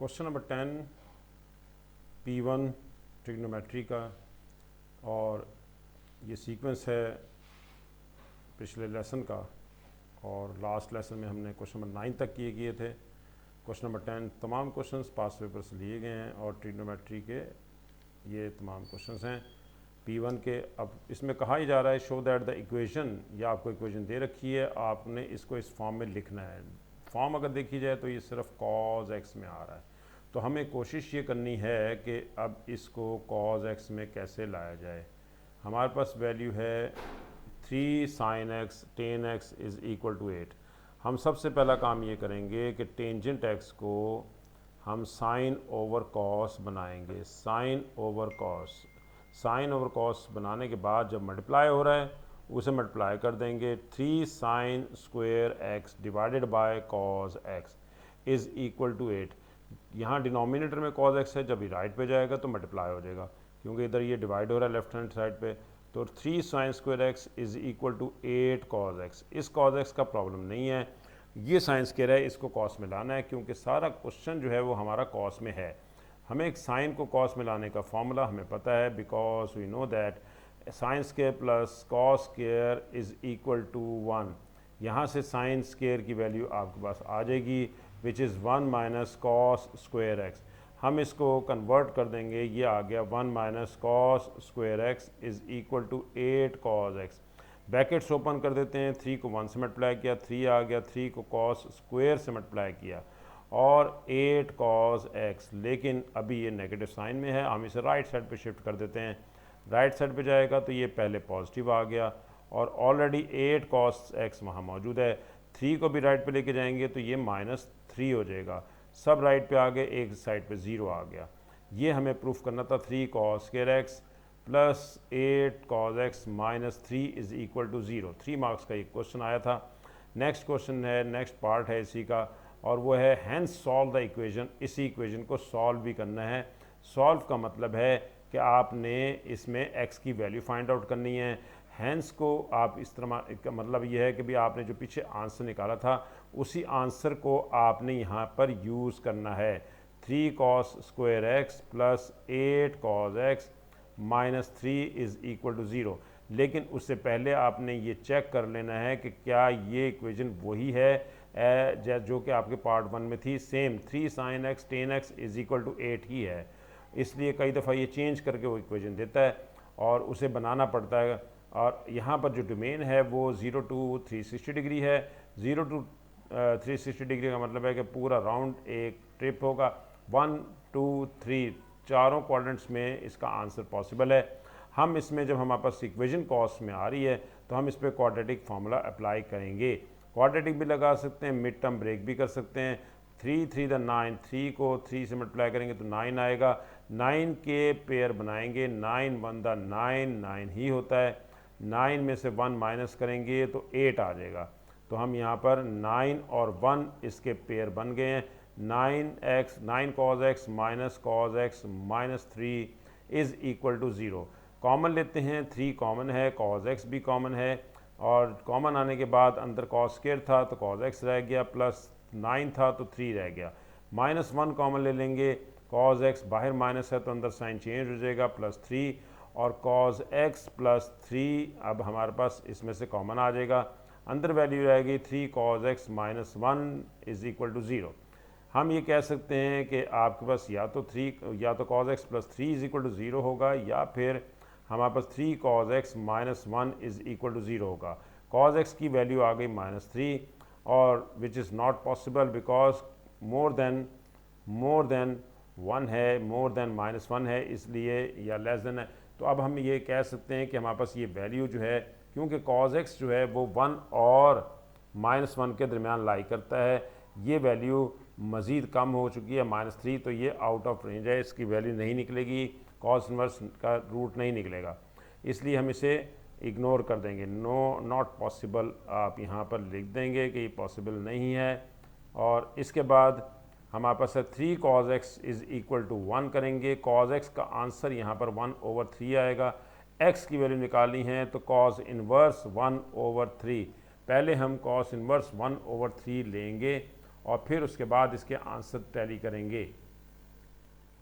Question number 10 P1 trigonometry का, और ये सीक्वेंस है पिछले लेसन का, और लास्ट लेसन में हमने क्वेश्चन नंबर 9 तक किए थे। क्वेश्चन नंबर 10 तमाम क्वेश्चंस पास पेपर से लिए गए हैं और ट्रिग्नोमेट्री के ये तमाम क्वेश्चंस हैं P1 के। अब इसमें कहा ही जा रहा है शो दैट द इक्वेशन, या आपको इक्वेशन दे रखी है, आपने इसको इस फॉर्म में लिखना है। फॉर्म अगर देखी जाए तो ये सिर्फ cos x में आ रहा है, तो हमें कोशिश ये करनी है कि अब इसको cos x में कैसे लाया जाए। हमारे पास वैल्यू है 3 sin x tan x is equal to 8। हम सबसे पहला काम ये करेंगे कि टेंजेंट x को हम साइन ओवर कॉस बनाएंगे। साइन ओवर कॉस बनाने के बाद जब मल्टीप्लाई हो रहा है उसे मल्टीप्लाई कर देंगे। 3 sine square x divided by cos x is equal to 8। यहाँ डिनोमिनेटर में cos x है, जब ये राइट पे जाएगा तो मल्टीप्लाई हो जाएगा, क्योंकि इधर ये डिवाइड हो रहा है लेफ्ट हैंड साइड पे। तो 3 sine square x is equal to 8 cos x। इस cos x का प्रॉब्लम नहीं है, ये साइन स्क्वायर है, इसको कॉस में लाना है, क्योंकि सारा क्वेश्चन जो है वो हमारा कॉस में है। हमें एक साइन को कॉस में लाने का फॉर्मूला हमें पता है, because we know that sine square plus cos square is equal to 1। यहाँ से साइन स्क्वायर की वैल्यू आपके पास आ जाएगी, which is 1 minus cos square x. हम इसको कन्वर्ट कर देंगे, ये आ गया 1 minus cos square x is equal to 8 cos x. Brackets open कर देते हैं, 3 को 1 से मल्टीप्लाई किया, 3 आ गया, 3 को कॉस स्क्वायर से मल्टीप्लाई किया और 8 कॉस एक्स। लेकिन अभी ये नेगेटिव साइन में है, हम इसे राइट साइड पे शिफ्ट कर देते हैं। राइट साइड पे जाएगा तो ये पहले पॉजिटिव आ गया और ऑलरेडी 8 कॉस एक्स वहाँ मौजूद है। 3 को भी राइट पे लेके जाएंगे तो ये -3 हो जाएगा। सब राइट पे आ गए, एक साइड पे 0 आ गया। ये हमें प्रूफ करना था 3 cos square x plus 8 cos x minus 3 is equal to 0। 3 marks का एक क्वेश्चन आया था। नेक्स्ट क्वेश्चन है, नेक्स्ट पार्ट है इसी का, और वो है हैंस सॉल्व द इक्वेशन। इसी इक्वेशन को सॉल्व भी करना है। सॉल्व का मतलब है कि आपने इसमें x की वैल्यू फाइंड आउट करनी है। हैंस को आप इस तरह का मतलब ये है कि भी आपने जो पीछे आंसर निकाला था उसी आंसर को आपने यहाँ पर यूज़ करना है। 3 cos square x plus 8 cos x minus 3 is equal to 0। लेकिन उससे पहले आपने ये चेक कर लेना है कि क्या ये इक्वेशन वही है जो कि आपके पार्ट 1 में थी। Same 3 sine x tan x is equal to 8 ही है, इसलिए कई दफ़ा ये चेंज करके वो इक्वेशन देता है और उसे बनाना पड़ता है। और यहाँ पर जो डोमेन है वो 0 to 360 डिग्री है। 0 to 360 डिग्री का मतलब है कि पूरा राउंड एक ट्रिप होगा। 1 2 3 चारों क्वाड्रेंट्स में इसका आंसर पॉसिबल है। हम इसमें जब हमारे पास इक्वेशन कॉस में आ रही है तो हम इस पर क्वाड्रेटिक फार्मूला अप्लाई करेंगे। क्वाड्रेटिक भी लगा सकते हैं, मिड टर्म ब्रेक भी कर सकते हैं। 3 3 द 9, 3 को 3 से मल्टीप्लाई करेंगे तो 9 आएगा। 9 के पेयर बनाएंगे, 9 1 द 9, 9 ही होता है। 9 में से 1 माइनस करेंगे तो 8 आ जाएगा। तो हम यहाँ पर 9 और 1 इसके पेयर बन गए हैं। 9 cos x minus cos x minus 3 is equal to 0। Common लेते हैं, 3 कॉमन है, cos x भी कॉमन है, और कॉमन आने के बाद अंदर cos स्क्वायर था तो cos x रह गया, प्लस 9 था तो 3 रह गया। -1 कॉमन ले लेंगे, cos x बाहर माइनस है तो अंदर साइन चेंज हो जाएगा, +3, और cos x प्लस 3 अब हमारे पास इसमें से कॉमन आ जाएगा। अंदर वैल्यू रहेगी 3 cos x माइनस 1 इज़ इक्वल टू 0। हम ये कह सकते हैं कि आपके पास या तो cos x plus 3 is equal to 0 होगा, या फिर हमारे पास 3 cos x माइनस 1 इज़ इक्वल टू 0 होगा। cos x की वैल्यू आ गई -3, और which is not possible because more than 1 है, मोर देन -1 है, इसलिए या लेस देन है। तो अब हम ये कह सकते हैं कि हमारे पास ये वैल्यू जो है, क्योंकि cos x जो है वो 1 और -1 के दरमियान लाई करता है, ये वैल्यू मज़ीद कम हो चुकी है -3, तो ये आउट ऑफ रेंज है, इसकी वैल्यू नहीं निकलेगी, कॉस इनवर्स का रूट नहीं निकलेगा, इसलिए हम इसे इग्नोर कर देंगे। नॉट पॉसिबल आप यहाँ पर लिख देंगे कि ये पॉसिबल नहीं है। और इसके बाद हमारे पास है 3 cos x is equal to 1 करेंगे। cos x का आंसर यहाँ पर 1/3 आएगा। x की वैल्यू निकालनी है तो cos इनवर्स 1/3। पहले हम cos इनवर्स 1/3 लेंगे और फिर उसके बाद इसके आंसर टैली करेंगे।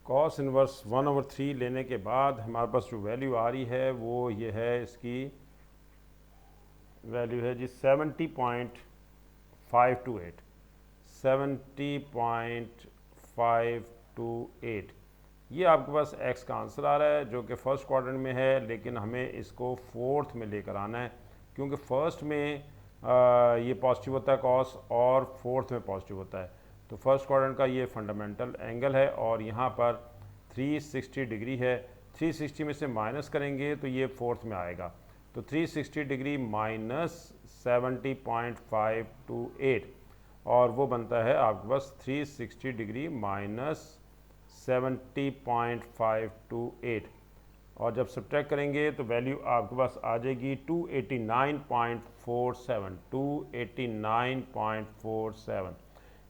कॉस इनवर्स 1/3 लेने के बाद हमारे पास जो वैल्यू आ रही है वो ये है, इसकी वैल्यू है जी 70.528 70.528। ये आपके पास एक्स का आंसर आ रहा है जो कि फर्स्ट क्वाड्रेंट में है, लेकिन हमें इसको फोर्थ में लेकर आना है क्योंकि फर्स्ट में ये पॉजिटिव होता है कॉस और फोर्थ में पॉजिटिव होता है। तो फर्स्ट क्वाड्रेंट का ये फंडामेंटल एंगल है और यहाँ पर 360 डिग्री है। 360 में से माइनस करेंगे तो ये फोर्थ में आएगा, तो 360 डिग्री माइनस 70.528 और वो बनता है आपके पास 360 डिग्री माइनस 70.528 और जब सब्ट्रैक्ट करेंगे तो वैल्यू आपके पास आ जाएगी 289.47 289.47।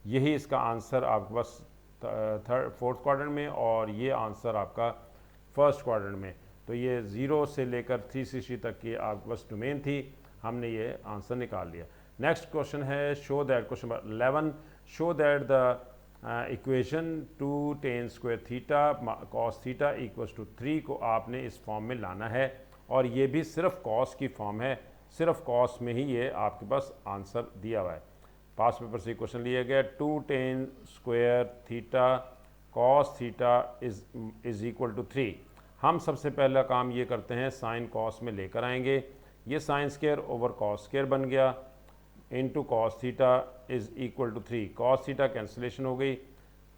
यही इसका आंसर आपके पास फोर्थ क्वाड्रेंट में और ये आंसर आपका फर्स्ट क्वाड्रेंट में। तो ये 0 से लेकर 360 तक की आपके पास डोमेन थी, हमने ये आंसर निकाल लिया। नेक्स्ट क्वेश्चन है show that, question number 11, show that the equation 2 tan square theta cos theta equals to 3 को आपने इस फॉर्म में लाना है और ये भी सिर्फ कॉस की फॉर्म है, सिर्फ कॉस में ही ये आपके पास आंसर दिया हुआ है। पास पेपर से क्वेश्चन लिया गया 2 tan square theta cos theta is equal to 3। हम सबसे पहला काम ये करते हैं साइन कॉस में लेकर आएंगे, ये sine square over cos square बन गया into cos theta is equal to 3। Cos theta cancellation हो गई,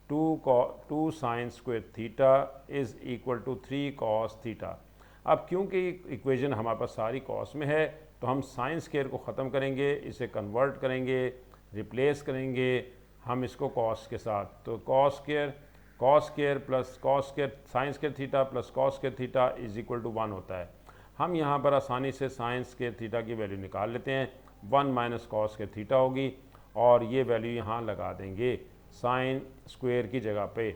2 sine square theta is equal to 3 cos theta. अब क्योंकि इक्वेशन हमारे पास सारी कॉस में है तो हम साइन स्क्वायर को ख़त्म करेंगे, इसे कन्वर्ट करेंगे, रिप्लेस करेंगे हम इसको कॉस के साथ। तो cos square plus cos square sine square theta plus cos square theta is equal to 1 होता है। हम यहाँ पर आसानी से साइन स्क्वायर थीटा की वैल्यू निकाल लेते हैं, 1 माइनस कॉस स्क्वायर थीटा होगी और ये वैल्यू यहाँ लगा देंगे साइन स्क्वायर की जगह पे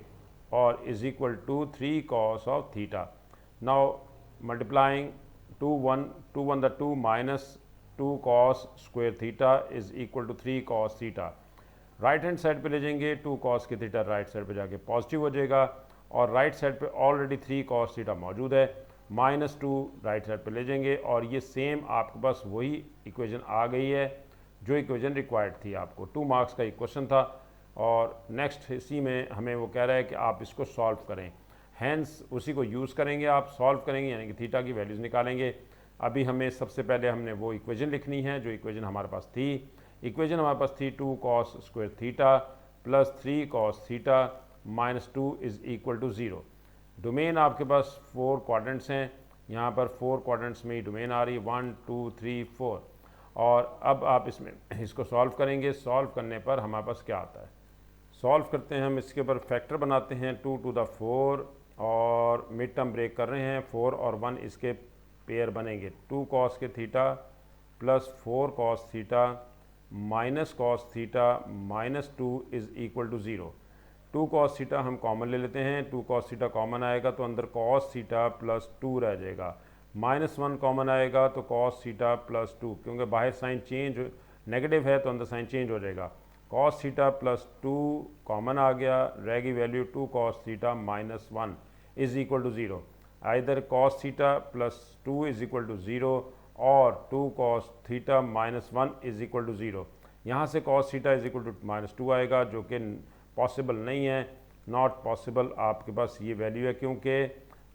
और is equal to 3 cos of theta. Now multiplying 2 minus 2 cos square theta is equal to 3 cos theta. Right hand side पे ले जाएंगे, 2 कॉस की थीटा राइट साइड पे जाके पॉजिटिव हो जाएगा और राइट साइड पे ऑलरेडी 3 कॉस थीटा मौजूद है, -2 राइट साइड पे ले जाएंगे और ये सेम आपके पास वही इक्वेशन आ गई है जो इक्वेशन रिक्वायर्ड थी आपको। 2 मार्क्स का एक क्वेश्चन था और नेक्स्ट इसी में हमें वो कह रहा है कि आप इसको सॉल्व करें, हैंस उसी को यूज़ करेंगे, आप सॉल्व करेंगे यानी कि थीटा की वैल्यूज़ निकालेंगे। अभी हमें सबसे पहले हमने वो इक्वेशन लिखनी है जो इक्वेशन हमारे पास थी। इक्वेशन हमारे पास थी 2 cos square theta plus 3 cos theta -2 is equal to 0। Domain आपके पास 4 क्वाड्रेंट्स हैं, यहाँ पर 4 क्वाड्रेंट्स में ही डोमेन आ रही है 1 2 3 4 और अब आप इसमें इसको सॉल्व करेंगे। सॉल्व करने पर हमारे पास क्या आता है, सॉल्व करते हैं हम, इसके ऊपर फैक्टर बनाते हैं 2 टू द 4 और मिड टर्म ब्रेक कर रहे हैं, 4 और 1 इसके पेयर बनेंगे, 2 कॉस के theta plus 4 cos theta minus cos theta -2 is equal to 0। 2 cos theta हम कॉमन ले लेते हैं, 2 कॉस थीटा कॉमन आएगा तो अंदर कॉस थीटा प्लस 2 रह जाएगा, -1 कॉमन आएगा तो कॉस थीटा प्लस 2, क्योंकि बाहर साइन चेंज नेगेटिव है तो अंदर साइन चेंज हो जाएगा। कॉस थीटा प्लस 2 कॉमन आ गया, रहेगी value 2 cos theta -1 is equal to 0। Either cos theta plus 2 is equal to 0 और 2 cos theta -1 is equal to 0। यहाँ से cos theta is equal to -2 आएगा जो कि पॉसिबल नहीं है, नॉट पॉसिबल आपके पास ये वैल्यू है, क्योंकि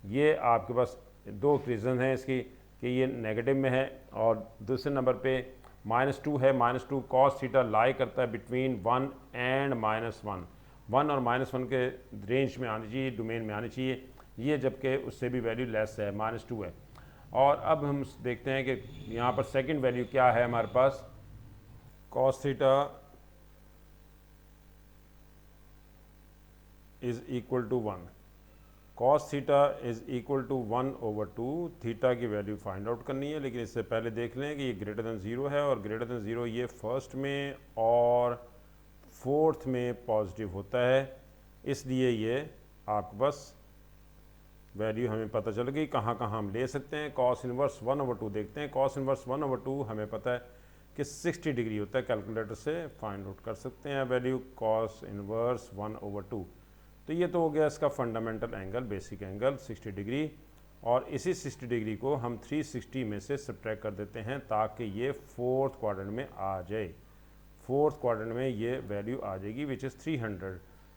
ये आपके पास 2 रीज़न हैं इसकी कि ये नेगेटिव में है और दूसरे नंबर पे -2 है। -2 कॉस थीटा लाई करता है बिटवीन 1 एंड -1, 1 और -1 के रेंज में आनी चाहिए, डोमेन में आनी चाहिए, ये जबकि उससे भी वैल्यू लेस है, -2 है। और अब हम देखते हैं कि यहाँ पर सेकंड वैल्यू क्या है हमारे पास, cos theta is equal to 1, cos theta is equal to 1/2, theta की वैल्यू फाइंड आउट करनी है, लेकिन इससे पहले देख लें कि ये ग्रेटर दैन 0 है और ग्रेटर दैन 0 ये फर्स्ट में और फोर्थ में पॉजिटिव होता है, इसलिए ये आपके पास वैल्यू हमें पता चल गई। कहाँ कहाँ हम ले सकते हैं, कॉस इनवर्स 1/2 देखते हैं। कॉस इनवर्स 1/2 हमें पता है कि 60 डिग्री होता है, कैलकुलेटर से फाइंड आउट कर सकते हैं वैल्यू कॉस इनवर्स 1/2। तो ये तो हो गया इसका fundamental angle, basic angle 60 degree, और इसी 60 डिग्री को हम 360 में से सब्ट्रैक्ट कर देते हैं ताकि ये फोर्थ क्वाड्रेंट में आ जाए। फोर्थ क्वाड्रेंट में ये वैल्यू आ जाएगी विच इज़ 300।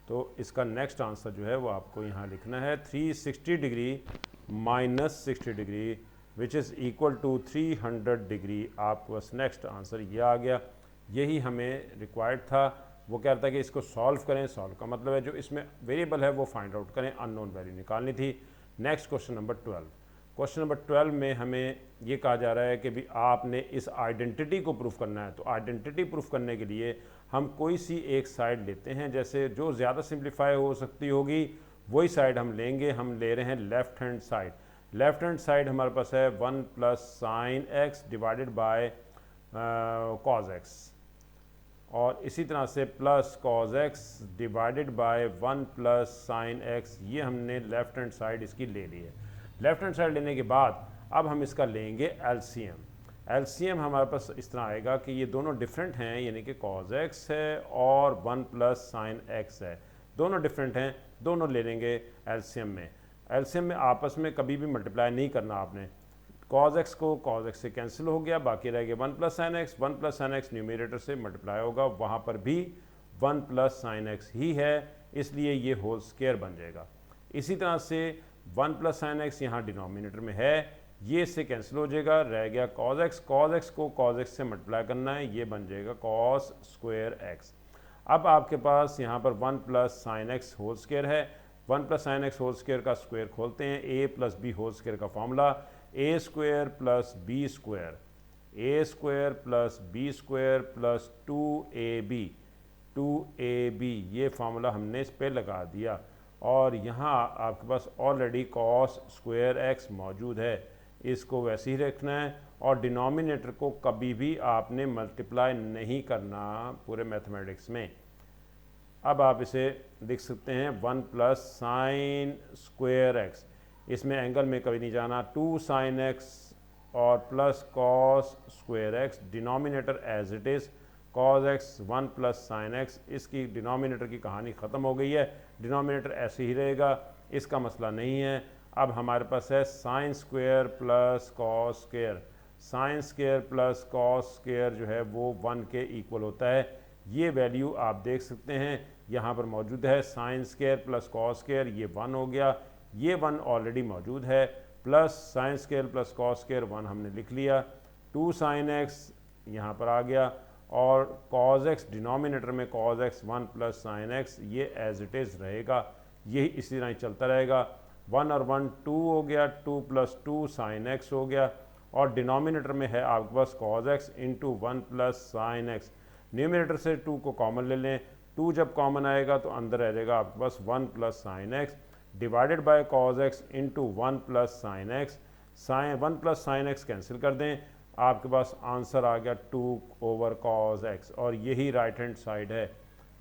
तो इसका नेक्स्ट आंसर जो है वो आपको यहाँ लिखना है 360 degree minus 60 degree which is equal to 300 degree. आपको बस नेक्स्ट आंसर ये आ गया, यही हमें रिक्वायर्ड था। वो क्या था कि इसको सॉल्व करें, सॉल्व का मतलब है जो इसमें वेरिएबल है वो फाइंड आउट करें, अननोन वैल्यू निकालनी थी। Next question number 12। Question number 12 में हमें ये कहा जा रहा है कि भी आपने इस आइडेंटिटी को प्रूफ करना है। तो आइडेंटिटी प्रूफ करने के लिए हम कोई सी एक साइड लेते हैं, जैसे जो ज़्यादा सिंप्लीफाई हो सकती होगी वही साइड हम लेंगे। हम ले रहे हैं left hand side. Left hand side हमारे पास है 1 plus sine x divided by cos x, और इसी तरह से plus cos x divided bye 1 plus sine x. ये हमने लेफ़्ट हैंड साइड इसकी ले ली है। लेफ़्ट हैंड साइड लेने के बाद अब हम इसका लेंगे एलसीएम। एलसीएम हमारे पास इस तरह आएगा कि ये दोनों डिफरेंट हैं, यानी कि कॉज एक्स है और 1 प्लस साइन एक्स है, दोनों डिफरेंट हैं, दोनों ले लेंगे एलसीएम में। एलसीएम में आपस में कभी भी मल्टीप्लाई नहीं करना आपने। कॉज एक्स को कॉज एक्स से कैंसिल हो गया, बाकी रह गया 1 plus sine x. 1 plus sine x numerator से मल्टीप्लाई होगा, वहाँ पर भी 1 प्लस साइन एक्स ही है, इसलिए ये होल स्क्वायर बन जाएगा। इसी तरह से 1 प्लस साइन एक्स यहाँ डिनोमिनेटर में है, ये इससे कैंसिल हो जाएगा, रह गया कॉज एक्स। कॉज एक्स को कॉज एक्स से मल्टीप्लाई करना है, ये बन जाएगा कॉस स्क्वायर एक्स। अब आपके पास यहाँ पर 1 plus sine x whole square है। 1 plus sine x whole square का स्क्वायर खोलते हैं, a plus b whole square का formula a square plus b square, a square plus b square plus 2ab, 2ab, ये फार्मूला हमने इस पर लगा दिया। और यहाँ आपके पास ऑलरेडी कॉस स्क्वायर एक्स मौजूद है, इसको वैसे ही रखना है। और डिनोमिनेटर को कभी भी आपने मल्टीप्लाई नहीं करना पूरे मैथमेटिक्स में। अब आप इसे लिख सकते हैं 1 प्लस साइन स्क्वायर एक्स, इसमें एंगल में कभी नहीं जाना, 2 साइन एक्स और plus cos square x, denominator as it is cos x 1 plus sine x. इसकी डिनोमिनेटर की कहानी ख़त्म हो गई है, डिनोमिनेटर ऐसे ही रहेगा, इसका मसला नहीं है। अब हमारे पास है sign square plus cos square. Sine square plus cos square जो है वो 1 के इक्वल होता है। ये वैल्यू आप देख सकते हैं यहाँ पर मौजूद है, sign square plus cos square, ये 1 हो गया, ये 1 ऑलरेडी मौजूद है, plus sine square plus cos square 1 हमने लिख लिया, 2 साइन एक्स यहाँ पर आ गया, और कॉज एक्स डिनोमिनेटर में cos x 1 plus sine x, ये एज इट इज़ रहेगा, यही इसी तरह चलता रहेगा। 1 और 1 2 हो गया, 2 प्लस 2 साइन एक्स हो गया, और डिनोमिनेटर में है आपके पास cos x into 1 plus sine x. Numerator से 2 को कॉमन ले लें, 2 जब कॉमन आएगा तो अंदर रह जाएगा आपके पास 1 plus sine x divided by cos x into 1 plus sine x. Sine 1 plus sine x cancel कर दें, आपके पास आंसर आ गया 2 ओवर कॉज एक्स, और यही राइट हैंड साइड है।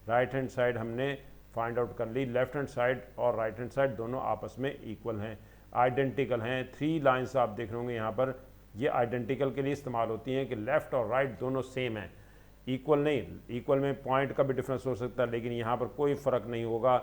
राइट हैंड साइड हमने फाइंड आउट कर ली। लेफ्ट हैंड साइड और राइट हैंड साइड दोनों आपस में इक्वल हैं, आइडेंटिकल हैं। 3 लाइंस आप देख रहे होंगे यहाँ पर, ये आइडेंटिकल के लिए इस्तेमाल होती हैं कि लेफ़्ट और राइट दोनों सेम हैं, इक्वल नहीं। इक्वल में पॉइंट का भी डिफरेंस हो सकता है, लेकिन यहाँ पर कोई फ़र्क नहीं होगा,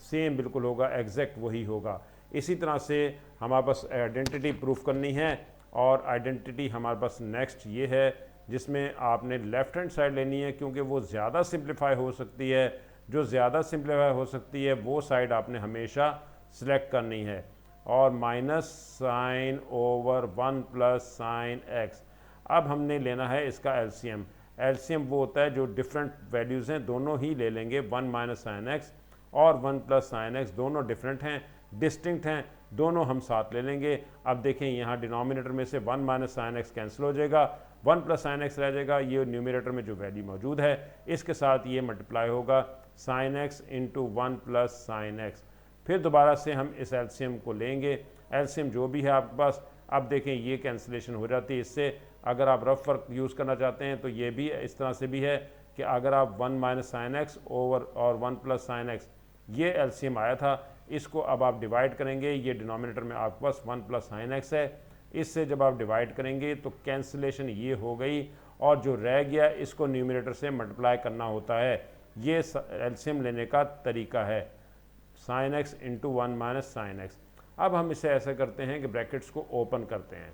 सेम बिल्कुल होगा, एग्जैक्ट वही होगा। इसी तरह से हमारे पास आइडेंटिटी प्रूफ करनी है, और आइडेंटिटी हमारे पास नेक्स्ट ये है जिसमें आपने लेफ़्ट हैंड साइड लेनी है, क्योंकि वो ज़्यादा सिंप्लीफाई हो सकती है। जो ज़्यादा सिंप्लीफाई हो सकती है वो साइड आपने हमेशा सिलेक्ट करनी है, और minus sine over 1 plus sine x. अब हमने लेना है इसका एलसीएम। एलसीएम वो होता है जो डिफरेंट वैल्यूज़ हैं दोनों ही ले लेंगे, 1 माइनस साइन एक्स और 1 प्लस साइन एक्स, दोनों डिफरेंट हैं, डिस्टिंक्ट हैं, दोनों हम साथ ले लेंगे। अब देखें यहाँ डिनोमिनेटर में से 1 माइनस साइन एक्स कैंसिल हो जाएगा, 1 प्लस साइन एक्स रह जाएगा, ये न्यूमरेटर में जो वैल्यू मौजूद है इसके साथ ये मल्टीप्लाई होगा, sine x into 1 plus sine x. फिर दोबारा से हम इस एलसीएम को लेंगे, एलसीएम जो भी है आपके पास। अब देखें ये कैंसिलेशन हो जाती है इससे। अगर आप रफ वर्क यूज़ करना चाहते हैं तो ये भी इस तरह से भी है कि अगर आप 1 माइनस साइन एक्स ओवर और 1 प्लस साइन एक्स, ये एलसीएम आया था, इसको अब आप डिवाइड करेंगे, ये डिनोमिनेटर में आपके पास 1 प्लस साइन एक्स है, इससे जब आप डिवाइड करेंगे तो कैंसिलेशन ये हो गई, और जो रह गया इसको न्यूमरेटर से मल्टीप्लाई करना होता है। ये एलसीएम लेने का तरीका है। Sine x into 1 minus sine x. अब हम इसे ऐसा करते हैं कि ब्रैकेट्स को ओपन करते हैं।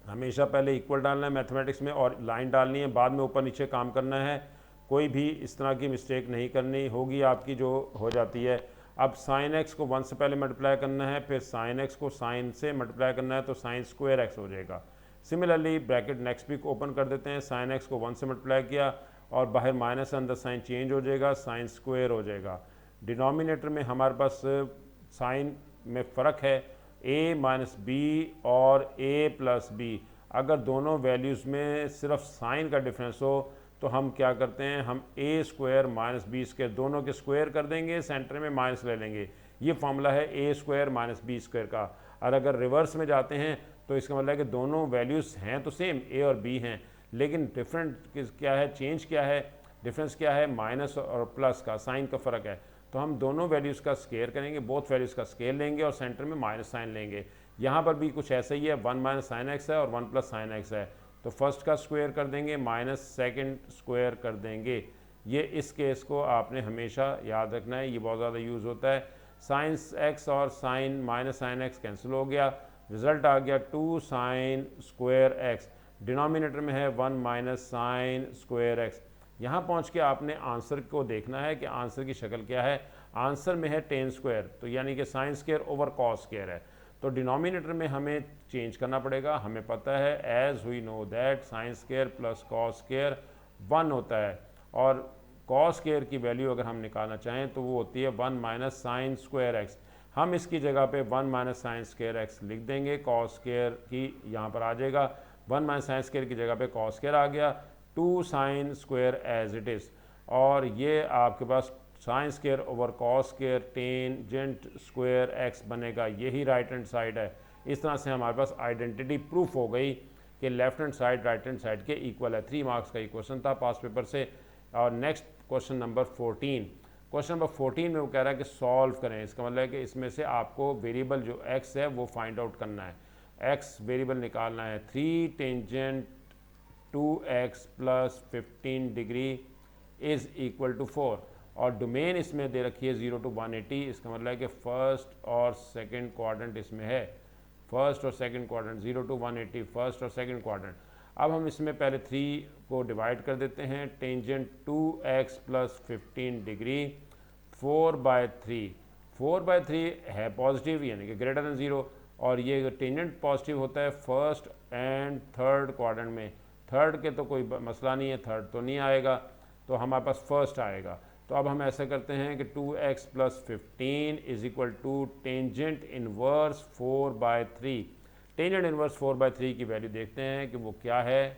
हमेशा पहले इक्वल डालना है मैथमेटिक्स में और लाइन डालनी है, बाद में ऊपर नीचे काम करना है। कोई भी इस तरह की मिस्टेक नहीं करनी होगी आपकी जो हो जाती है। अब साइन एक्स को 1 से पहले मल्टीप्लाई करना है, फिर साइन एक्स को साइन से मल्टीप्लाई करना है, तो साइन स्क्वायर एक्स हो जाएगा। सिमिलरली ब्रैकेट नेक्स्ट भी ओपन कर देते हैं, साइन एक्स को 1 से मल्टीप्लाई किया और बाहर माइनस, अंदर साइन चेंज हो जाएगा, साइन स्क्वायर हो जाएगा। डिनोमिनेटर में हमारे पास साइन में फ़र्क है a माइनस बी और a प्लस बी। अगर दोनों वैल्यूज़ में सिर्फ साइन का डिफरेंस हो तो हम क्या करते हैं, हम a square minus B square दोनों के स्क्वायर कर देंगे, सेंटर में माइनस ले लेंगे। ये फार्मूला है a square minus B square का। और अगर रिवर्स में जाते हैं तो इसका मतलब है कि दोनों वैल्यूज़ हैं तो सेम a और b हैं, लेकिन डिफरेंट क्या है, चेंज क्या है, डिफरेंस क्या है, माइनस और प्लस का, साइन का फ़र्क है। तो हम दोनों वैल्यूज़ का स्केयर करेंगे, बोथ वैल्यूज़ का स्केयर लेंगे और सेंटर में माइनस साइन लेंगे। यहाँ पर भी कुछ ऐसा ही है, 1 माइनस साइन एक्स है और 1 प्लस साइन एक्स है, तो फर्स्ट का स्क्वायर कर देंगे माइनस सेकंड स्क्वायर कर देंगे। ये इस केस को आपने हमेशा याद रखना है, ये बहुत ज़्यादा यूज़ होता है। साइन एक्स और sine minus sine x cancel हो गया, रिजल्ट आ गया 2 साइन स्क्वायर एक्स। डिनोमिनेटर में है 1 माइनस साइन स्क्वायर एक्स। यहाँ पहुँच के आपने आंसर को देखना है कि आंसर की शक्ल क्या है। आंसर में है टेन स्क्वायर, तो यानी कि sign square over cos square है। तो डिनोमिनेटर में हमें चेंज करना पड़ेगा। हमें पता है as we know that sine square plus cos square 1 होता है, और कॉस स्क्वायर की वैल्यू अगर हम निकालना चाहें तो वो होती है 1 माइनस साइन स्क्वायर एक्स। हम इसकी जगह पे 1 माइनस साइन स्क्वायर एक्स लिख देंगे, कॉस स्क्वायर की यहाँ पर आ जाएगा, 1 माइनस साइन स्क्वायर की जगह पे कॉस स्क्वायर आ गया, 2 sine square as it is. और ये आपके पास sine square over cos square tangent square x बनेगा, यही राइट हैंड साइड है। इस तरह से हमारे पास आइडेंटिटी प्रूफ हो गई कि left hand side right hand side के इक्वल है। 3 मार्क्स का ये क्वेश्चन था पास पेपर से। और next question number 14, question number 14 में वो कह रहा है कि सॉल्व करें। इसका मतलब है कि इसमें से आपको वेरिएबल जो एक्स है वो फाइंड आउट करना है, एक्स वेरिएबल निकालना है। 3 tangent 2x plus 15 degree is equal to 4, और डोमेन इसमें दे रखी है 0 to 180। इसका मतलब है कि फर्स्ट और सेकंड क्वाड्रेंट इसमें है, फर्स्ट और सेकंड क्वाड्रेंट 0 to 180 फर्स्ट और सेकंड क्वाड्रेंट। अब हम इसमें पहले 3 को डिवाइड कर देते हैं। टेंजेंट 2x प्लस 15 डिग्री 4/3, 4/3 है पॉजिटिव यानी कि ग्रेटर देन 0, और ये टेंजेंट पॉजिटिव होता है फर्स्ट एंड थर्ड क्वाड्रेंट में। थर्ड के तो कोई मसला नहीं है, थर्ड तो नहीं आएगा, तो हमारे पास फर्स्ट आएगा। तो अब हम ऐसा करते हैं कि 2x plus 15 is equal to tangent inverse 4/3। Tangent inverse 4/3 की वैल्यू देखते हैं कि वो क्या है।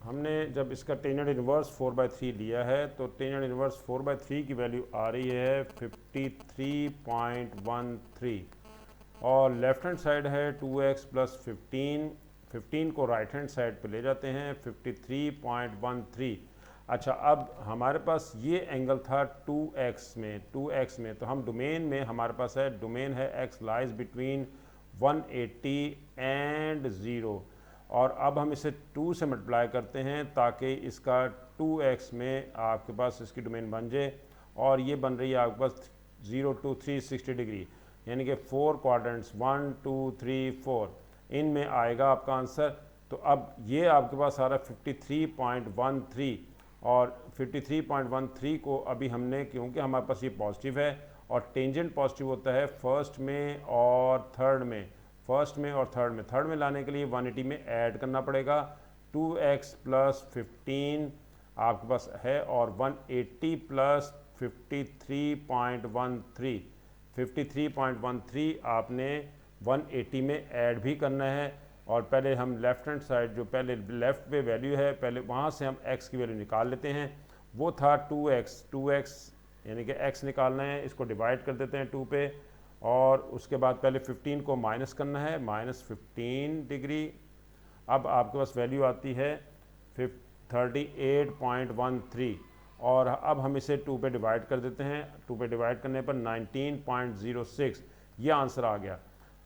हमने जब इसका टेंजेंट इनवर्स 4/3 लिया है तो टेंजेंट इनवर्स 4/3 की वैल्यू आ रही है 53.13, और लेफ्ट हैंड साइड है 2x प्लस 15 को राइट हैंड साइड पे ले जाते हैं 53.13। अच्छा, अब हमारे पास ये एंगल था 2x में, तो हम डोमेन में हमारे पास है, डोमेन है x लाइज बिटवीन 180 एंड 0, और अब हम इसे 2 से मल्टीप्लाई करते हैं ताकि इसका 2x में आपके पास इसकी डोमेन बन जाए, और ये बन रही है आपके पास 0 to 360 डिग्री, यानी कि 4 क्वाड्रेंट्स 1 2 3 4 इनमें आएगा आपका आंसर। तो अब ये आपके पास आ रहा है 53.13, और 53.13 को अभी हमने, क्योंकि हमारे पास ये पॉजिटिव है और टेंजेंट पॉजिटिव होता है फर्स्ट में और थर्ड में, फर्स्ट में और थर्ड में लाने के लिए 180 में ऐड करना पड़ेगा। 2x प्लस 15 आपके पास है और 180 प्लस 53.13 आपने 180 में ऐड भी करना है। और पहले हम लेफ़्ट हैंड साइड जो पहले लेफ़्ट पे वैल्यू है, पहले वहाँ से हम x की वैल्यू निकाल लेते हैं। वो था 2x यानी कि x निकालना है, इसको डिवाइड कर देते हैं 2 पे, और उसके बाद पहले 15 को माइनस करना है, -15 डिग्री। अब आपके पास वैल्यू आती है 38.13, और अब हम इसे 2 पे डिवाइड कर देते हैं। 2 पे डिवाइड करने पर 19.06 ये आंसर आ गया।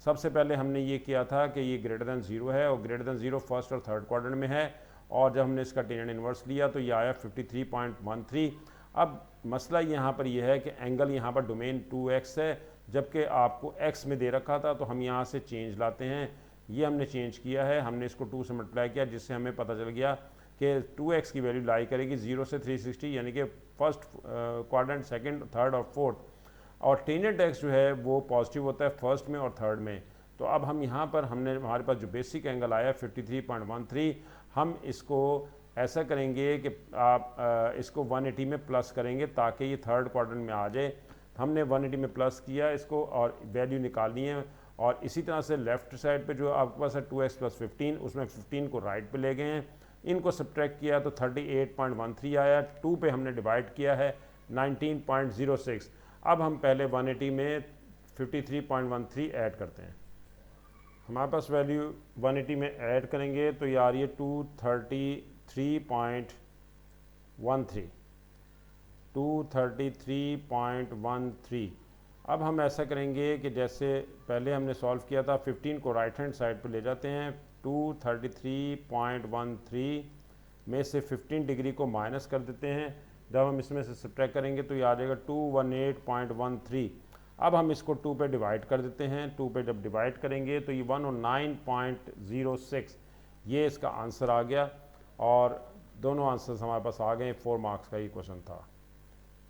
सबसे पहले हमने ये किया था कि ये ग्रेटर देन 0 है, और ग्रेटर देन 0 फर्स्ट और थर्ड क्वाड्रेंट में है, और जब हमने इसका टेंजेंट इनवर्स लिया तो ये आया 53.13। अब मसला यहाँ पर यह है कि एंगल यहाँ पर डोमेन 2x है, जबकि आपको x में दे रखा था, तो हम यहाँ से चेंज लाते हैं। ये हमने चेंज किया है, हमने इसको 2 से मल्टीप्लाई किया, जिससे हमें पता चल गया कि 2x की वैल्यू लाई करेगी 0 से 360, यानी कि फर्स्ट क्वाड्रेंट, सेकंड, थर्ड और फोर्थ। और टेंजेंट x जो है वो पॉजिटिव होता है फर्स्ट में और थर्ड में। तो अब हम यहाँ पर हमारे पास जो बेसिक एंगल आया 53.13, हम इसको ऐसा करेंगे कि आप इसको 180 में प्लस करेंगे ताकि ये थर्ड क्वाड्रेंट में आ जाए। हमने 180 में प्लस किया इसको और वैल्यू निकालनी है। और इसी तरह से लेफ़्ट साइड पे जो आपके पास है 2x + 15, उसमें 15 को राइट पे ले गए हैं, इनको सब्ट्रैक्ट किया तो 38.13 आया। 2 पे हमने डिवाइड किया है 19.06। अब हम पहले 180 में 53.13 ऐड करते हैं। हमारे पास वैल्यू 180 में ऐड करेंगे तो ये आ रही है 233.13। अब हम ऐसा करेंगे कि जैसे पहले हमने सॉल्व किया था, 15 को राइट हैंड साइड पे ले जाते हैं। 233.13 में से 15 डिग्री को माइनस कर देते हैं। जब हम इसमें से सब्ट्रैक्ट करेंगे तो ये आ जाएगा 218.13। अब हम इसको 2 पे डिवाइड कर देते हैं। 2 पे जब डिवाइड करेंगे तो ये 109.06, ये इसका आंसर आ गया। और दोनों आंसर्स हमारे पास आ गए। 4 मार्क्स का ये क्वेश्चन था।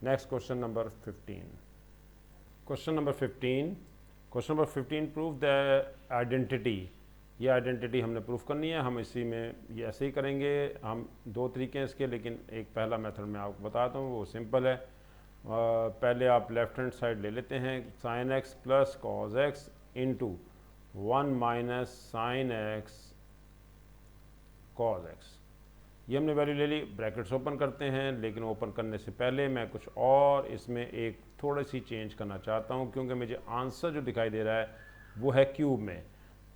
Next question number 15। Question number 15 prove the identity. ये आइडेंटिटी हमने प्रूफ करनी है। हम इसी में ये ऐसे ही करेंगे। हम 2 तरीके हैं इसके, लेकिन एक पहला मेथड मैं आपको बताता हूँ, वो सिंपल है। पहले आप लेफ्ट हैंड साइड ले लेते हैं, sin x + cos x into 1 - sin x cos x। ये हमने वैल्यू ले ली। ब्रैकेट्स ओपन करते हैं, लेकिन ओपन करने से पहले मैं कुछ और इसमें एक थोड़ी सी चेंज करना चाहता हूँ, क्योंकि मुझे आंसर जो दिखाई दे रहा है वो है क्यूब में।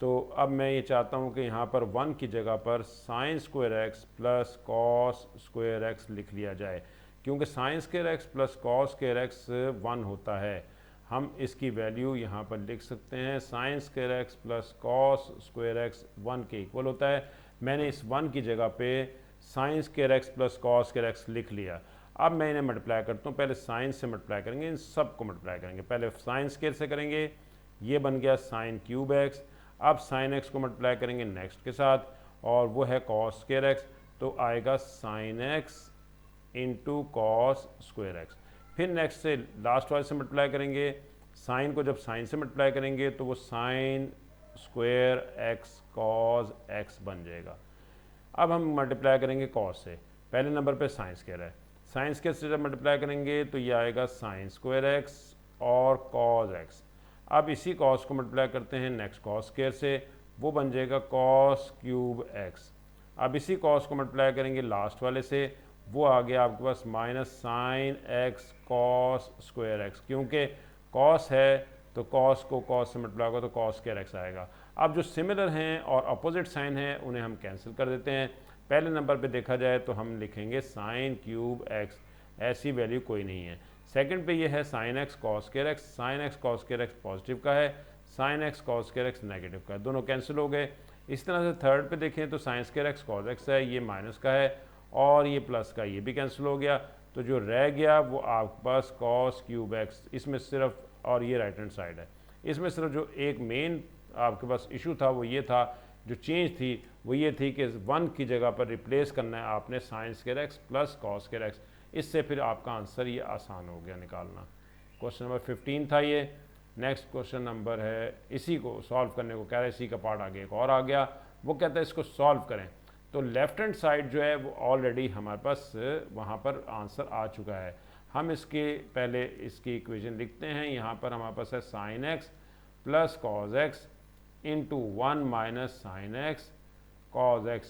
तो अब मैं ये चाहता हूँ कि यहाँ पर 1 की जगह पर sin² x + cos² x लिख लिया जाए, क्योंकि sin² x + cos² x 1 होता है। हम इसकी वैल्यू यहाँ पर लिख सकते हैं, sin² x + cos² x 1 के इक्वल होता है। मैंने इस 1 की जगह पे sin² x + cos² x लिख लिया। अब मैं इन्हें मल्टीप्लाई करता हूँ। पहले साइन से मल्टीप्लाई करेंगे, इन सब को मल्टीप्लाई करेंगे। पहले sin² से करेंगे, ये बन गया sin³ x। अब sin x को मल्टीप्लाई करेंगे नेक्स्ट के साथ, और वो है cos² x, तो आएगा sin x into cos² x। फिर नेक्स्ट से लास्ट वाले से मल्टीप्लाई करेंगे। साइन को जब साइन से मल्टीप्लाई करेंगे तो वो sin² x cos x बन जाएगा। अब हम मल्टीप्लाई करेंगे cos से। पहले नंबर पे sin² है, sin² से जब मल्टीप्लाई करेंगे तो ये आएगा sin² x और cos x। अब इसी cos को मल्टीप्लाई करते हैं नेक्स्ट cos² से, वो बन जाएगा cos³ x। अब इसी cos को मल्टीप्लाई करेंगे लास्ट वाले से, वो आ गया आपके पास -sin x cos² x, क्योंकि cos है तो cos को cos से मल्टीप्लाई होगा तो cos² x आएगा। अब जो सिमिलर हैं और अपोजिट साइन हैं उन्हें हम कैंसिल कर देते हैं। पहले नंबर पे देखा जाए तो हम लिखेंगे sin³ x, ऐसी वैल्यू कोई नहीं है। सेकंड पे ये है sin x cos² x, sin x cos² x positive का है, sin x cos² x negative का है, दोनों कैंसिल हो गए। इस तरह से थर्ड पे देखें तो sin² x cos x है, ये माइनस का है, और ये प्लस का, ये भी कैंसिल हो गया। तो जो रह गया वो आपके पास cos³ x, इसमें सिर्फ, और ये राइट हैंड साइड है, इसमें सिर्फ जो एक मेन आपके पास इशू था वो ये था, जो चेंज थी वो ये थी कि 1 की जगह पर रिप्लेस करना है आपने sin² x + cos² x। इससे फिर आपका आंसर ये आसान हो गया निकालना। क्वेश्चन नंबर 15 था ये। नेक्स्ट क्वेश्चन नंबर है, इसी को सॉल्व करने को कह रहा है, इसी का पार्ट आगे एक और आ गया। वो कहता है इसको सॉल्व करें। तो लेफ़्ट हैंड साइड जो है वो ऑलरेडी हमारे पास वहाँ पर आंसर आ चुका है। हम इसके पहले इसकी इक्वेशन लिखते हैं। यहाँ पर हमारे पास है sin x + cos x into 1 - sin x cos x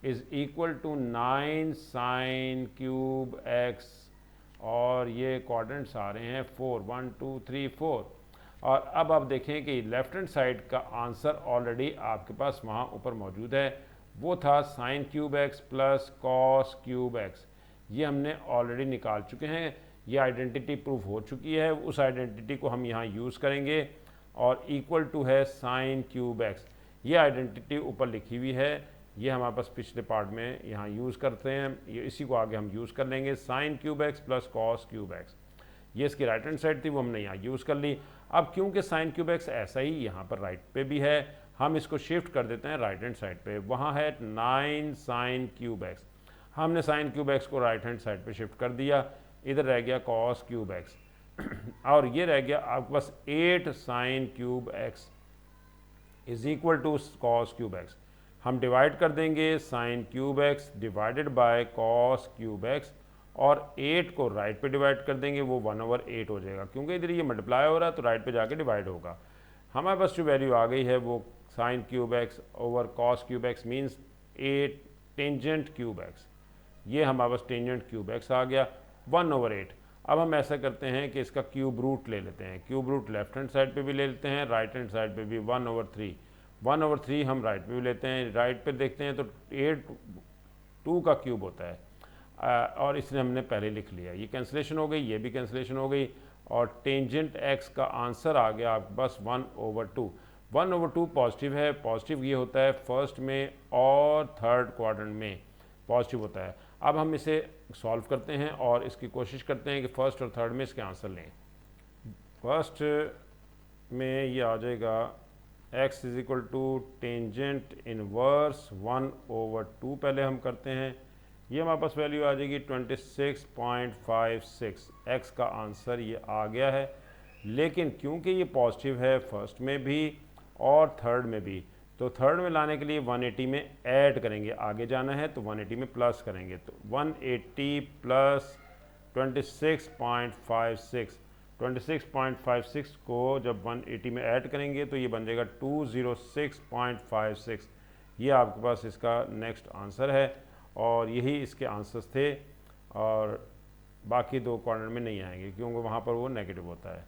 is equal to 9 sin³ x, और ये क्वाड्रेंट्स आ रहे हैं 4, 1 2 3 4। और अब आप देखें कि लेफ़्ट हैंड साइड का आंसर ऑलरेडी आपके पास वहाँ ऊपर मौजूद है, वो था sin³ x + cos³ x। ये हमने ऑलरेडी निकाल चुके हैं, ये आइडेंटिटी प्रूफ हो चुकी है। उस आइडेंटिटी को हम यहाँ यूज़ करेंगे, और इक्वल टू है sin³ x। ये आइडेंटिटी ऊपर लिखी हुई है, ये हमारे पास पिछले पार्ट में यहाँ यूज़ करते हैं, ये इसी को आगे हम यूज़ कर लेंगे। Sign cube x plus cos cube x, ये इसकी राइट हैंड साइड थी, वो हमने यहाँ यूज़ कर ली। अब क्योंकि साइन क्यूब एक्स ऐसा ही यहाँ पर राइट पे भी है, हम इसको शिफ्ट कर देते हैं राइट हैंड साइड पे। वहाँ है 9 साइन क्यूब एक्स, हमने साइन क्यूब एक्स को राइट हैंड साइड पे शिफ्ट कर दिया, इधर रह गया कॉस क्यूब एक्स और ये रह गया आपके पास 8 sine cube x is equal to cos cube x. हम डिवाइड कर देंगे sine cube x divided by cos cube x, और 8 को राइट पे डिवाइड कर देंगे, वो 1/8 हो जाएगा, क्योंकि इधर ये मल्टीप्लाई हो रहा है तो राइट पे जाके डिवाइड होगा। हमारे पास जो वैल्यू आ गई है वो sign cube x over cos cube x means 8 tangent cube x, ये हमारे पास टेंजेंट क्यूब एक्स आ गया 1/8। अब हम ऐसा करते हैं कि इसका क्यूब रूट ले लेते हैं, cube root left hand side पे भी ले लेते हैं, राइट हैंड साइड पे भी 1/3, 1/3 हम राइट पे भी लेते हैं। राइट पे देखते हैं तो 8 2 का क्यूब होता है, और इसने हमने पहले लिख लिया, ये कैंसिलेशन हो गई, ये भी कैंसिलेशन हो गई, और टेंजेंट एक्स का आंसर आ गया आपके पास 1/2। 1/2 पॉजिटिव है, पॉजिटिव ये होता है फर्स्ट में और थर्ड क्वाड्रेंट में पॉजिटिव होता है। अब हम इसे सॉल्व करते हैं और इसकी कोशिश करते हैं कि फर्स्ट और थर्ड में इसके आंसर लें। फर्स्ट में ये आ जाएगा x is equal to tangent inverse 1/2, पहले हम करते हैं, ये हमारे पास वैल्यू आ जाएगी 26.56, x का आंसर ये आ गया है। लेकिन क्योंकि ये पॉजिटिव है फर्स्ट में भी और थर्ड में भी, तो थर्ड में लाने के लिए 180 में ऐड करेंगे, आगे जाना है तो 180 में प्लस करेंगे, तो 180 प्लस 26.56, 26.56 को जब 180 में ऐड करेंगे तो ये बन जाएगा 206.56। ये आपके पास इसका नेक्स्ट आंसर है, और यही इसके आंसर्स थे, और बाकी दो क्वाड्रेंट में नहीं आएंगे क्योंकि वहाँ पर वो नेगेटिव होता है।